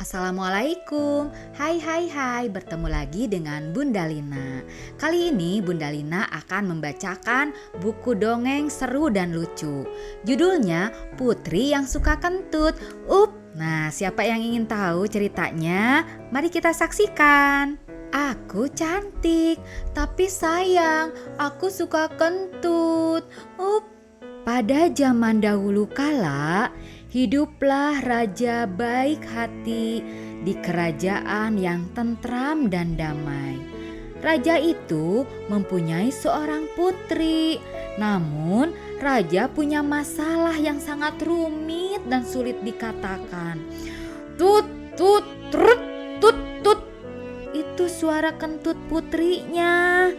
Assalamualaikum. Hai, bertemu lagi dengan Bunda Lina. Kali ini Bunda Lina akan membacakan buku dongeng seru dan lucu. Judulnya Putri yang Suka Kentut. Nah, siapa yang ingin tahu ceritanya? Mari kita saksikan. Aku cantik, tapi sayang, aku suka kentut. Pada zaman dahulu kala, hiduplah raja baik hati di kerajaan yang tentram dan damai. Raja itu mempunyai seorang putri, namun raja punya masalah yang sangat rumit dan sulit dikatakan. Tut, tut, trut, tut, tut. Itu suara kentut putrinya.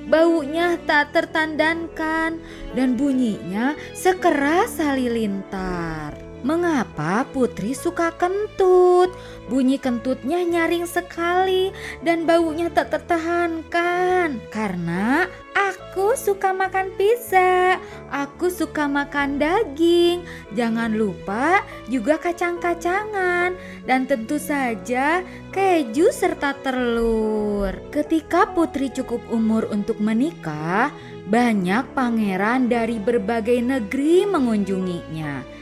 Baunya tak tertandingan dan bunyinya sekeras halilintar. Mengapa putri suka kentut? Bunyi kentutnya nyaring sekali dan baunya tak tertahankan. Karena aku suka makan pizza, aku suka makan daging, jangan lupa juga kacang-kacangan, dan tentu saja keju serta telur. Ketika putri cukup umur untuk menikah, banyak pangeran dari berbagai negeri mengunjunginya.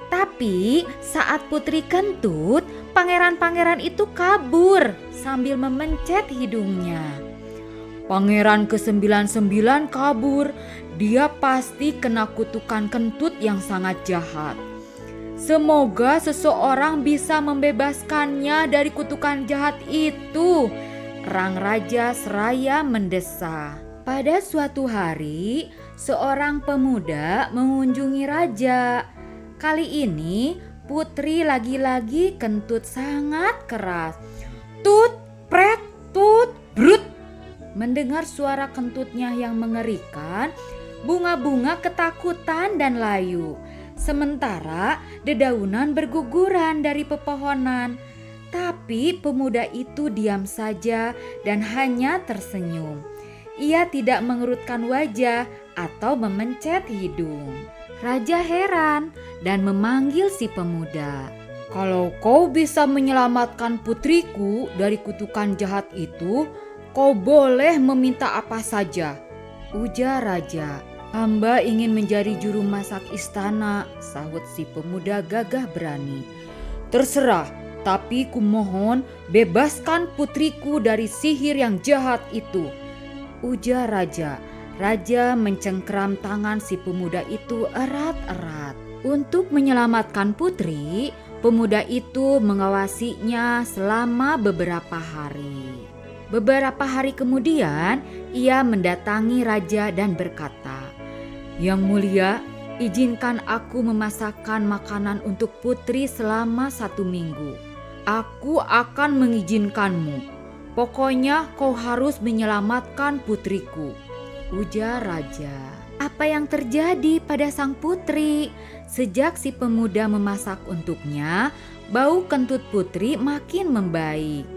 Tapi saat putri kentut, pangeran-pangeran itu kabur sambil memencet hidungnya. Pangeran ke-99 kabur, dia pasti kena kutukan kentut yang sangat jahat. Semoga seseorang bisa membebaskannya dari kutukan jahat itu, Rang Raja seraya mendesah. Pada suatu hari, seorang pemuda mengunjungi raja. Kali ini putri lagi-lagi kentut sangat keras. Tut, pret, tut, brut. Mendengar suara kentutnya yang mengerikan, bunga-bunga ketakutan dan layu. Sementara dedaunan berguguran dari pepohonan. Tapi pemuda itu diam saja dan hanya tersenyum. Ia tidak mengerutkan wajah atau memencet hidung. Raja heran dan memanggil si pemuda. Kalau kau bisa menyelamatkan putriku dari kutukan jahat itu, kau boleh meminta apa saja, ujar raja. Hamba ingin menjadi juru masak istana, sahut si pemuda gagah berani. Terserah, tapi kumohon bebaskan putriku dari sihir yang jahat itu, ujar raja. Raja mencengkram tangan si pemuda itu erat-erat. Untuk menyelamatkan putri, pemuda itu mengawasinya selama beberapa hari. Beberapa hari kemudian, ia mendatangi raja dan berkata, "Yang mulia, izinkan aku memasakkan makanan untuk putri selama 1 minggu. Aku akan mengizinkanmu. Pokoknya kau harus menyelamatkan putriku," ujar raja. Apa yang terjadi pada sang putri? Sejak si pemuda memasak untuknya, bau kentut putri makin membaik.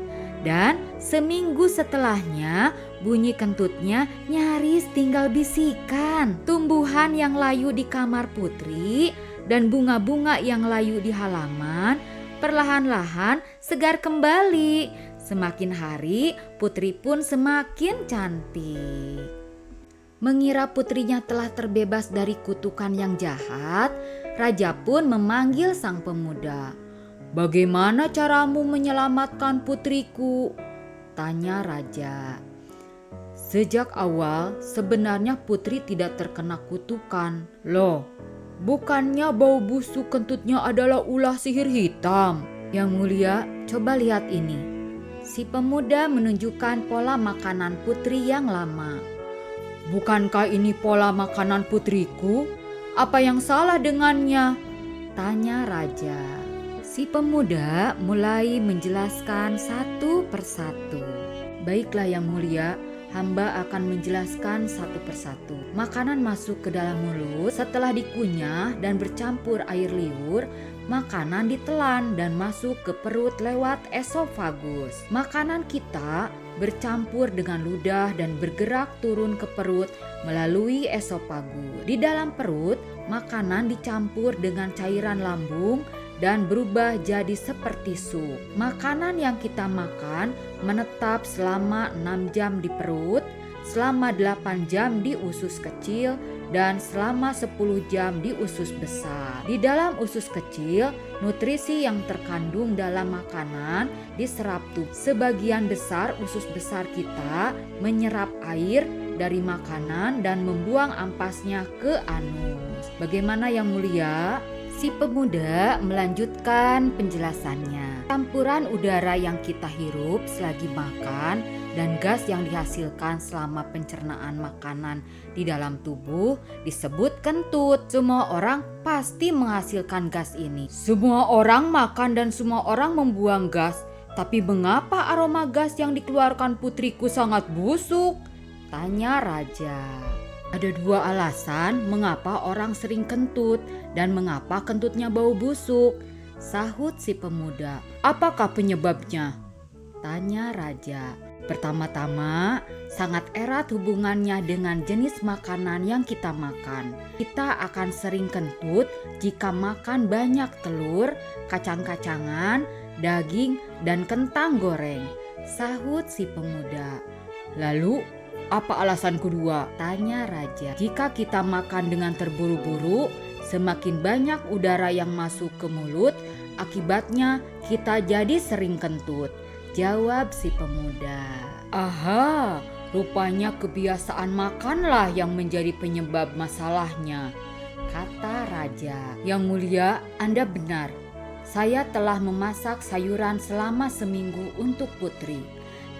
Dan seminggu setelahnya, bunyi kentutnya nyaris tinggal bisikan. Tumbuhan yang layu di kamar putri dan bunga-bunga yang layu di halaman perlahan-lahan segar kembali. Semakin hari, putri pun semakin cantik. Mengira putrinya telah terbebas dari kutukan yang jahat, raja pun memanggil sang pemuda. "Bagaimana caramu menyelamatkan putriku?" tanya raja. "Sejak awal sebenarnya putri tidak terkena kutukan." "Loh, bukannya bau busuk kentutnya adalah ulah sihir hitam?" "Yang mulia, coba lihat ini." Si pemuda menunjukkan pola makanan putri yang lama. "Bukankah ini pola makanan putriku? Apa yang salah dengannya?" tanya raja. Si pemuda mulai menjelaskan satu persatu. "Baiklah yang mulia, hamba akan menjelaskan satu persatu. Makanan masuk ke dalam mulut, setelah dikunyah dan bercampur air liur, makanan ditelan dan masuk ke perut lewat esofagus. Makanan kita bercampur dengan ludah dan bergerak turun ke perut melalui esofagus. Di dalam perut, makanan dicampur dengan cairan lambung dan berubah jadi seperti sup. Makanan yang kita makan menetap selama 6 jam di perut, selama 8 jam di usus kecil, dan selama 10 jam di usus besar. Di dalam usus kecil, nutrisi yang terkandung dalam makanan diserap tubuh. Sebagian besar usus besar kita menyerap air dari makanan dan membuang ampasnya ke anus. Bagaimana Yang Mulia? Si pemuda melanjutkan penjelasannya. Campuran udara yang kita hirup selagi makan dan gas yang dihasilkan selama pencernaan makanan di dalam tubuh disebut kentut. Semua orang pasti menghasilkan gas ini. Semua orang makan dan semua orang membuang gas. Tapi mengapa aroma gas yang dikeluarkan putriku sangat busuk? Tanya raja. Ada 2 alasan mengapa orang sering kentut dan mengapa kentutnya bau busuk, sahut si pemuda. Apakah penyebabnya? Tanya raja. Pertama-tama, sangat erat hubungannya dengan jenis makanan yang kita makan. Kita akan sering kentut jika makan banyak telur, kacang-kacangan, daging, dan kentang goreng, sahut si pemuda. Lalu, apa alasan kedua? Tanya raja. Jika kita makan dengan terburu-buru, semakin banyak udara yang masuk ke mulut, akibatnya kita jadi sering kentut, jawab si pemuda. Aha, rupanya kebiasaan makanlah yang menjadi penyebab masalahnya, kata raja. Yang Mulia, Anda benar. Saya telah memasak sayuran selama seminggu untuk putri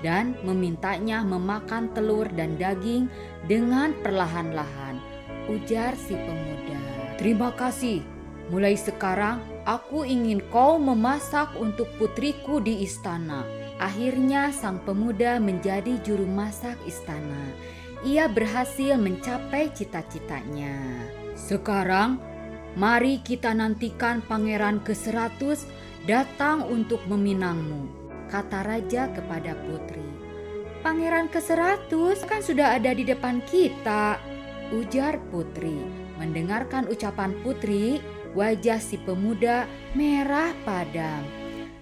dan memintanya memakan telur dan daging dengan perlahan-lahan, ujar si pemuda. Terima kasih. Mulai sekarang aku ingin kau memasak untuk putriku di istana. Akhirnya sang pemuda menjadi juru masak istana. Ia berhasil mencapai cita-citanya. Sekarang mari kita nantikan pangeran ke-100 datang untuk meminangmu, kata raja kepada putri. Pangeran ke-100 kan sudah ada di depan kita, ujar putri. Mendengarkan ucapan putri, wajah si pemuda merah padam.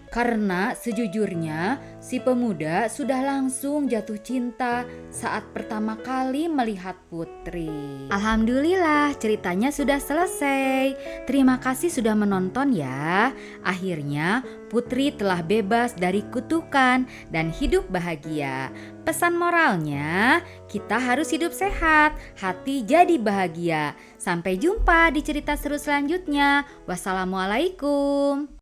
Karena sejujurnya si pemuda sudah langsung jatuh cinta saat pertama kali melihat putri. Alhamdulillah, ceritanya sudah selesai. Terima kasih sudah menonton ya. Akhirnya putri telah bebas dari kutukan dan hidup bahagia. Pesan moralnya, kita harus hidup sehat, hati jadi bahagia. Sampai jumpa di cerita seru selanjutnya. Wassalamualaikum.